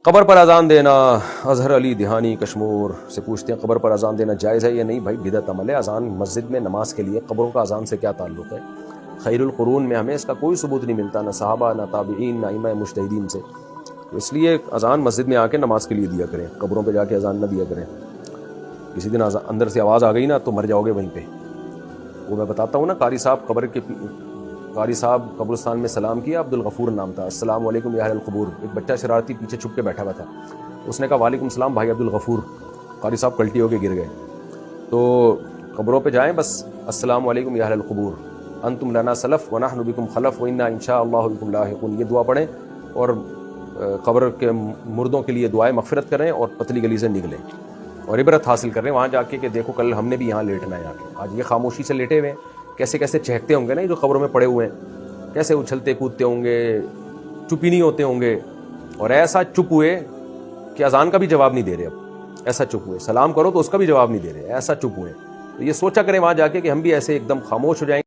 قبر پر اذان دینا، اظہر علی دہانی کشمور سے پوچھتے ہیں قبر پر اذان دینا جائز ہے یا نہیں؟ بھائی بدعت عمل ہے، اذان مسجد میں نماز کے لیے، قبروں کا اذان سے کیا تعلق ہے؟ خیر القرون میں ہمیں اس کا کوئی ثبوت نہیں ملتا، نہ صحابہ نہ تابعین نہ ائمہ مجتہدین سے، تو اس لیے اذان مسجد میں آ کے نماز کے لیے دیا کریں، قبروں پہ جا کے اذان نہ دیا کریں۔ کسی دن اندر سے آواز آ گئی نا تو مر جاؤ گے وہیں پہ۔ وہ میں بتاتا ہوں نا، قاری صاحب قبرستان میں سلام کیا، عبد الغفور نام تھا، السلام علیکم یا اہل القبور۔ ایک بچہ شرارتی پیچھے چھپ کے بیٹھا ہوا تھا، اس نے کہا وعلیکم السلام بھائی عبد الغفور۔ قاری صاحب پلٹی ہو کے گر گئے۔ تو قبروں پہ جائیں بس السلام علیکم یا اہل القبور، انتم لنا سلف ونحن بکم خلف وانا انشاء اللہ بکم لاحقون، یہ دعا پڑھیں اور قبر کے مردوں کے لیے دعائیں مغفرت کریں اور پتلی گلی سے نکلیں اور عبرت حاصل کریں وہاں جا کے کہ دیکھو کل ہم نے بھی یہاں لیٹنا ہے۔ آج یہ خاموشی سے لیٹے ہوئے ہیں، کیسے کیسے چہکتے ہوں گے نا جو قبروں میں پڑے ہوئے ہیں، کیسے اچھلتے کودتے ہوں گے، چپ ہی نہیں ہوتے ہوں گے، اور ایسا چپ ہوئے کہ اذان کا بھی جواب نہیں دے رہے، اب ایسا چپ ہوئے، سلام کرو تو اس کا بھی جواب نہیں دے رہے، ایسا چپ ہوئے۔ تو یہ سوچا کریں وہاں جا کے کہ ہم بھی ایسے ایک دم خاموش ہو جائیں